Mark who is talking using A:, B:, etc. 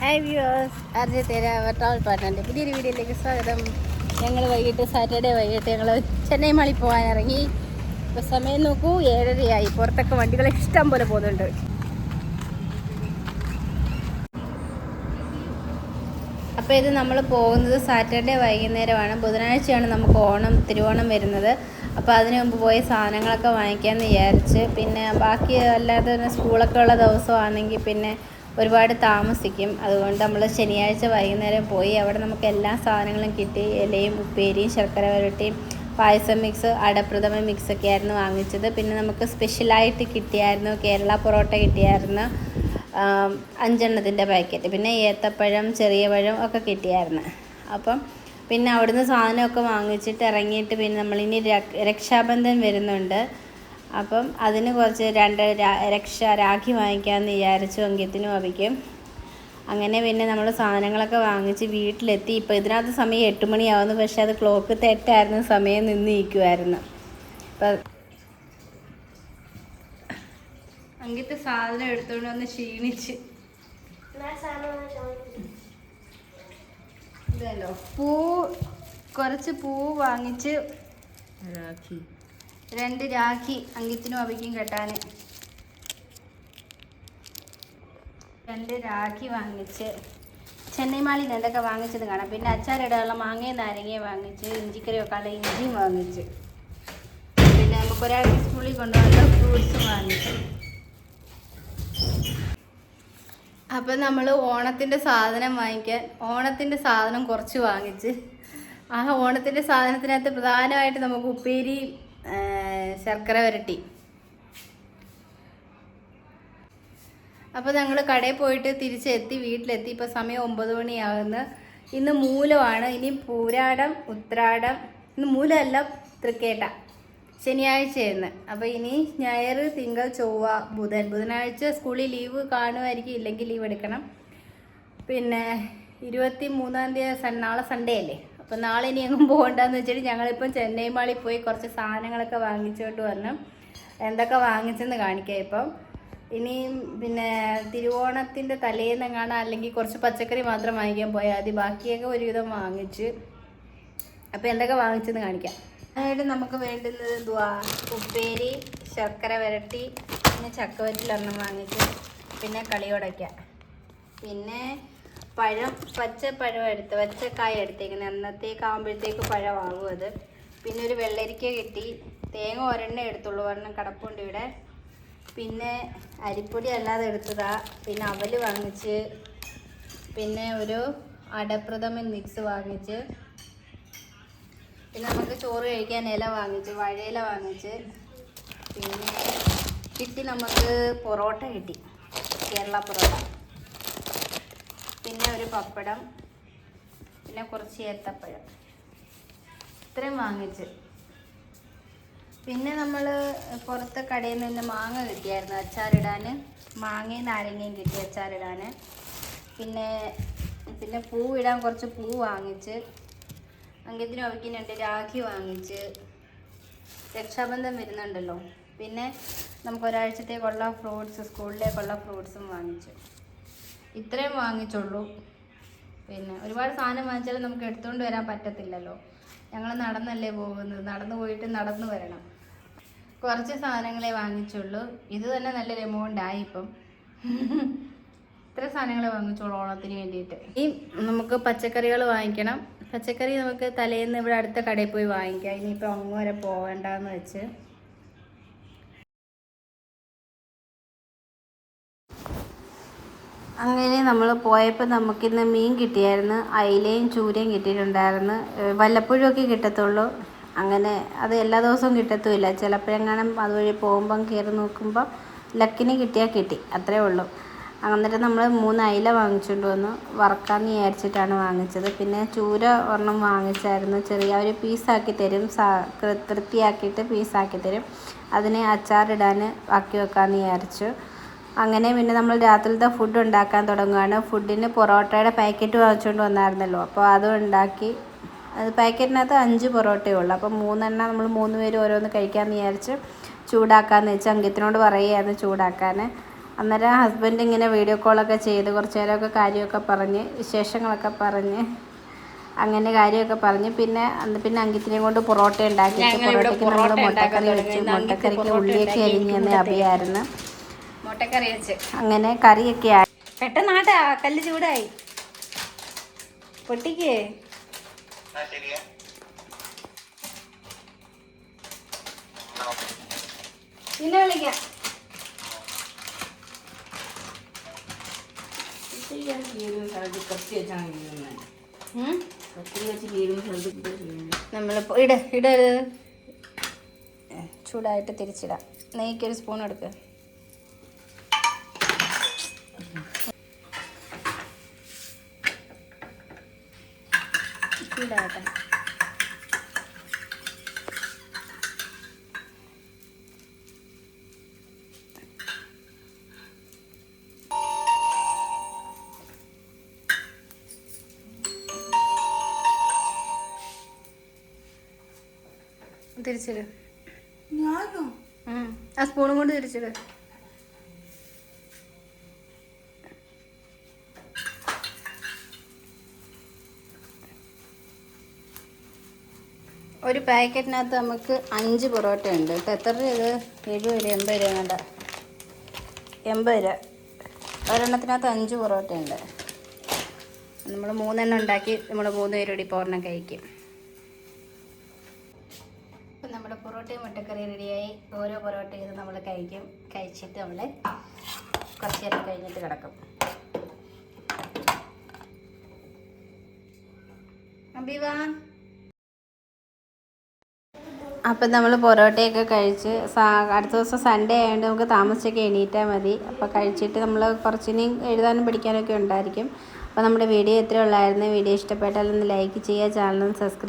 A: Hi viewers, അർജത്തേര travel പാർട്ട്ണറിൻ്റെ പുതിയൊരു വീഡിയോയിലേക്ക് സ്വാഗതം. ഞങ്ങൾ സാറ്റർഡേ വൈകിട്ട് ഞങ്ങൾ ചെന്നൈ മാളി പോകാൻ ഇറങ്ങി. ഇപ്പോൾ സമയം നോക്കൂ, 7:30 പുറത്തൊക്കെ വണ്ടികൾ ഇഷ്ടം പോലെ പോകുന്നുണ്ട്. അപ്പോൾ ഇത് നമ്മൾ പോകുന്നത് സാറ്റർഡേ വൈകുന്നേരമാണ്. ബുധനാഴ്ചയാണ് നമുക്ക് തിരുവോണം വരുന്നത്. അപ്പോൾ അതിന് മുമ്പ് പോയി സാധനങ്ങളൊക്കെ വാങ്ങിക്കാമെന്ന് വിചാരിച്ച്. പിന്നെ ബാക്കി അല്ലാതെ തന്നെ സ്കൂളൊക്കെ ഉള്ള ദിവസമാണെങ്കിൽ പിന്നെ ഒരുപാട് താമസിക്കും. അതുകൊണ്ട് നമ്മൾ ശനിയാഴ്ച വൈകുന്നേരം പോയി. അവിടെ നമുക്ക് എല്ലാ സാധനങ്ങളും കിട്ടി. ഇലയും ഉപ്പേരിയും ശർക്കര വരട്ടിയും പായസം മിക്സ്, അടപ്രഥമ മിക്സൊക്കെ ആയിരുന്നു വാങ്ങിച്ചത്. പിന്നെ നമുക്ക് സ്പെഷ്യലായിട്ട് കിട്ടിയായിരുന്നു കേരള പൊറോട്ട കിട്ടിയായിരുന്നു, 5 പാക്കറ്റ്. പിന്നെ ഏത്തപ്പഴം, ചെറിയ പഴം ഒക്കെ കിട്ടിയായിരുന്നു. അപ്പം പിന്നെ അവിടുന്ന് സാധനമൊക്കെ വാങ്ങിച്ചിട്ട് ഇറങ്ങിയിട്ട് പിന്നെ നമ്മളിനി രക്ഷാബന്ധൻ വരുന്നുണ്ട്. അപ്പം അതിന് കുറച്ച് 2 രാഖി വാങ്ങിക്കാമെന്ന് വിചാരിച്ചു, അങ്കിത്തിനും അവിക്കും. അങ്ങനെ പിന്നെ നമ്മൾ സാധനങ്ങളൊക്കെ വാങ്ങിച്ച് വീട്ടിലെത്തി. ഇപ്പോൾ ഇതിനകത്ത് സമയം 8 മണിയാവുന്നു. പക്ഷെ അത് ക്ലോക്ക് തെറ്റായിരുന്നു, സമയം നിൽക്കുമായിരുന്നു. അപ്പം അങ്കിത്ത് സാധനം എടുത്തുകൊണ്ട് വന്ന് ക്ഷീണിച്ച്. ഇതല്ലോ കുറച്ച് പൂ വാങ്ങിച്ച്, 2 രാഖി അങ്കിത്തിനും അവിക്കും കെട്ടാൻ 2 രാഖി വാങ്ങിച്ച്. ചെന്നൈ മാളിൽ എന്തൊക്കെ വാങ്ങിച്ചത് കാണാം. പിന്നെ അച്ചാറിടാനുള്ള മാങ്ങയും നാരങ്ങയും വാങ്ങിച്ച്, ഇഞ്ചിക്കറി വെക്കാനുള്ള ഇഞ്ചിയും വാങ്ങിച്ച്. പിന്നെ നമുക്കൊരാൾക്ക് സ്കൂളിൽ കൊണ്ടുപോകാനുള്ള ഫ്രൂട്ട്സും വാങ്ങിച്ചു. അപ്പം നമ്മൾ ഓണത്തിൻ്റെ സാധനം വാങ്ങിക്കാൻ ഓണത്തിൻ്റെ സാധനം കുറച്ച് വാങ്ങിച്ച്. ആ ഓണത്തിൻ്റെ സാധനത്തിനകത്ത് പ്രധാനമായിട്ട് നമുക്ക് ഉപ്പേരി, ശർക്കര വരട്ടി. അപ്പോൾ ഞങ്ങൾ കടയിൽ പോയിട്ട് തിരിച്ചെത്തി, വീട്ടിലെത്തി. ഇപ്പോൾ സമയം 9 മണിയാകുന്നു. ഇന്ന് മൂലമാണ്. ഇനി പൂരാടം, ഉത്രാടം. ഇന്ന് മൂലമല്ല, തൃക്കേട്ട, ശനിയാഴ്ചയായിരുന്നു. അപ്പോൾ ഇനി ഞായർ, തിങ്കൾ, ചൊവ്വ, ബുധനാഴ്ച സ്കൂളിൽ ലീവ് കാണുമായിരിക്കും, ഇല്ലെങ്കിൽ ലീവ് എടുക്കണം. പിന്നെ 23-ാം തീയതി നാളെ സൺഡേ അല്ലേ. അപ്പോൾ നാളെ ഇനി എങ്ങും പോകണ്ടെന്ന് വെച്ചിട്ട് ഞങ്ങളിപ്പം ചെന്നൈ മാളിൽ പോയി കുറച്ച് സാധനങ്ങളൊക്കെ വാങ്ങിച്ചുകൊണ്ട് വന്നു. എന്തൊക്കെ വാങ്ങിച്ചെന്ന് കാണിക്കാം. ഇപ്പം ഇനിയും പിന്നെ തിരുവോണത്തിൻ്റെ തലേന്നെങ്ങാണ്, അല്ലെങ്കിൽ കുറച്ച് പച്ചക്കറി മാത്രം വാങ്ങിക്കാൻ പോയാൽ മതി. ബാക്കിയൊക്കെ ഒരുവിധം വാങ്ങിച്ച്. അപ്പോൾ എന്തൊക്കെ വാങ്ങിച്ചെന്ന് കാണിക്കാം. അതായത് നമുക്ക് വേണ്ടുന്നത് എന്തുവാ, ഉപ്പേരി, ശർക്കര വരട്ടി, പിന്നെ ചക്കവറ്റിലൊരെണ്ണം വാങ്ങിച്ച്, പിന്നെ കളിയോടയ്ക്ക, പിന്നെ പഴം, പച്ചപ്പഴം പച്ചക്കായ എടുത്തേക്കുന്നത്. അന്നത്തേക്കാകുമ്പോഴത്തേക്ക് പഴമാകും അത്. പിന്നെ ഒരു വെള്ളരിക്ക കിട്ടി. തേങ്ങ 1 എടുത്തുള്ളൂ, 1 കിടപ്പുണ്ട് ഇവിടെ. പിന്നെ അരിപ്പൊടി അല്ലാതെ എടുത്തതാ. പിന്നെ അവൽ വാങ്ങിച്ച്. പിന്നെ ഒരു അടപ്രഥമൻ മിക്സ് വാങ്ങിച്ച്. പിന്നെ നമുക്ക് ചോറ് കഴിക്കാൻ ഇല വാങ്ങിച്ച്, വാഴയില വാങ്ങിച്ച്. പിന്നെ കിട്ടി നമുക്ക് പൊറോട്ട കിട്ടി, കേരള പൊറോട്ട. പിന്നെ ഒരു പപ്പടം, പിന്നെ കുറച്ച് ഏത്തപ്പഴം. ഇത്രയും വാങ്ങിച്ച്. പിന്നെ നമ്മൾ പുറത്തെ കടയിൽ നിന്ന് മാങ്ങ കിട്ടിയായിരുന്നു അച്ചാറിടാൻ. മാങ്ങയും നാരങ്ങയും കിട്ടി അച്ചാറിടാൻ. പിന്നെ പൂവിടാൻ കുറച്ച് പൂ വാങ്ങിച്ച്. അങ്കിത്തിനും അവയ്ക്കും 2 രാഖി വാങ്ങിച്ച്. രക്ഷാബന്ധം വരുന്നുണ്ടല്ലോ. പിന്നെ നമുക്ക് ഒരാഴ്ചത്തേക്കുള്ള ഫ്രൂട്ട്സ്, സ്കൂളിലേക്കുള്ള ഫ്രൂട്ട്സും വാങ്ങിച്ചു. ഇത്രയും വാങ്ങിച്ചുള്ളൂ. പിന്നെ ഒരുപാട് സാധനം വാങ്ങിച്ചാലും നമുക്ക് എടുത്തുകൊണ്ട് വരാൻ പറ്റത്തില്ലല്ലോ. ഞങ്ങൾ നടന്നല്ലേ പോകുന്നത്, നടന്നു പോയിട്ട് നടന്നു വരണം. കുറച്ച് സാധനങ്ങളെ വാങ്ങിച്ചുള്ളൂ. ഇത് തന്നെ നല്ലൊരു എമൗണ്ട് ആയി ഇപ്പം. ഇത്ര സാധനങ്ങൾ വാങ്ങിച്ചോളൂ ഓണത്തിന് വേണ്ടിയിട്ട്. ഇനി നമുക്ക് പച്ചക്കറികൾ വാങ്ങിക്കണം. പച്ചക്കറി നമുക്ക് തലേന്ന് ഇവിടെ അടുത്ത കടയിൽ പോയി വാങ്ങിക്കാം. ഇനിയിപ്പോൾ അങ്ങ് വരെ പോകണ്ടെന്ന് വെച്ച്. അങ്ങനെ നമ്മൾ പോയപ്പോൾ നമുക്കിന്ന് മീൻ കിട്ടിയായിരുന്നു. അയിലയും ചൂരയും കിട്ടിയിട്ടുണ്ടായിരുന്നു. വല്ലപ്പോഴുമൊക്കെ കിട്ടത്തുള്ളൂ. അങ്ങനെ അത് എല്ലാ ദിവസവും കിട്ടത്തുമില്ല. ചിലപ്പോഴെങ്ങാനും അതുവഴി പോകുമ്പം കയറി നോക്കുമ്പോൾ ലക്കിന് കിട്ടിയാൽ കിട്ടി, അത്രേ ഉള്ളൂ. എന്നിട്ട് നമ്മൾ 3 അയില വാങ്ങിച്ചുകൊണ്ട് വന്നു. വറക്കാമെന്ന് വിചാരിച്ചിട്ടാണ് വാങ്ങിച്ചത്. പിന്നെ ചൂര 1 വാങ്ങിച്ചായിരുന്നു. ചെറിയ ഒരു പീസാക്കി തരും, വൃത്തിയാക്കിയിട്ട് പീസാക്കി തരും. അതിനെ അച്ചാറിടാൻ ആക്കി വെക്കാമെന്ന് വിചാരിച്ചു. അങ്ങനെ പിന്നെ നമ്മൾ രാത്രിയിലത്തെ ഫുഡ് ഉണ്ടാക്കാൻ തുടങ്ങുകയാണ്. ഫുഡിന് പൊറോട്ടയുടെ പാക്കറ്റ് വാങ്ങിച്ചുകൊണ്ട് വന്നായിരുന്നല്ലോ. അപ്പോൾ അതും ഉണ്ടാക്കി. അത് പാക്കറ്റിനകത്ത് 5 പൊറോട്ടയേ ഉള്ളൂ. അപ്പോൾ 3 നമ്മൾ 3 പേര് ഓരോന്ന് കഴിക്കാമെന്ന് വിചാരിച്ച് ചൂടാക്കാമെന്ന് വെച്ച് അങ്കിത്തിനോട് പറയുകയായിരുന്നു ചൂടാക്കാൻ. അന്നേരം ഹസ്ബൻഡ് ഇങ്ങനെ വീഡിയോ കോളൊക്കെ ചെയ്ത് കുറച്ച് നേരമൊക്കെ കാര്യമൊക്കെ പറഞ്ഞ് വിശേഷങ്ങളൊക്കെ പറഞ്ഞ് അങ്ങനെ കാര്യമൊക്കെ പറഞ്ഞ് പിന്നെ അങ്കിത്തിനെയും കൊണ്ട് പൊറോട്ട ഉണ്ടാക്കിയിട്ട് പൊറോട്ടയ്ക്ക് നമ്മൾ മുട്ടക്കറി വെച്ച് മുട്ടക്കറിക്ക് ഉള്ളിയൊക്കെ അരിഞ്ഞ് അഭിയായിരുന്നു. മുട്ടക്കറി വെച്ച് അങ്ങനെ കറിയൊക്കെ ആയി. പെട്ടെന്നാട്ടാ കല്ല് ചൂടായി പൊട്ടിക്കേ. പിന്നെ വിളിക്കാം. നമ്മളിപ്പോ ഇട ചൂടായിട്ട് തിരിച്ചിടാം. നെയ്ക്കൊരു സ്പൂൺ എടുക്കുക. ചൂടാകട്ടെ. തിരിച്ചിട്. ആ സ്പൂണും കൊണ്ട് തിരിച്ചിട്. ഒരു പാക്കറ്റിനകത്ത് നമുക്ക് 5 പൊറോട്ട ഉണ്ട് കേട്ടോ. എത്ര രൂപ ഇത്? 70 രൂപ 80 രൂപ വേണ്ട 80 രൂപ. ഒരെണ്ണത്തിനകത്ത് 5 പൊറോട്ട ഉണ്ട്. നമ്മൾ 3 എണ്ണം ഉണ്ടാക്കി നമ്മൾ 3 പേരോട് ഇപ്പോൾ ഒരെണ്ണം കഴിക്കും. ഇപ്പം നമ്മുടെ പൊറോട്ടയും മുട്ടക്കറി റെഡിയായി. ഓരോ പൊറോട്ട ചെയ്ത് നമ്മൾ കഴിക്കും. കഴിച്ചിട്ട് നമ്മൾ കുറച്ച് നേരം കഴിഞ്ഞിട്ട് കിടക്കും. അബിവാ. അപ്പം നമ്മൾ പൊറോട്ടയൊക്കെ കഴിച്ച് അടുത്ത ദിവസം സൺഡേ ആയതുകൊണ്ട് നമുക്ക് താമസിച്ചൊക്കെ എണീറ്റാൽ മതി. അപ്പോൾ കഴിച്ചിട്ട് നമ്മൾ കുറച്ചിനും എഴുതാനും പഠിക്കാനൊക്കെ ഉണ്ടായിരിക്കും. അപ്പോൾ നമ്മുടെ വീഡിയോ ഇത്രയേ ഉള്ളായിരുന്നു. വീഡിയോ ഇഷ്ടപ്പെട്ടാൽ ഒന്ന് ലൈക്ക് ചെയ്യുക, ചാനൽ ഒന്ന് സബ്സ്ക്രൈബ്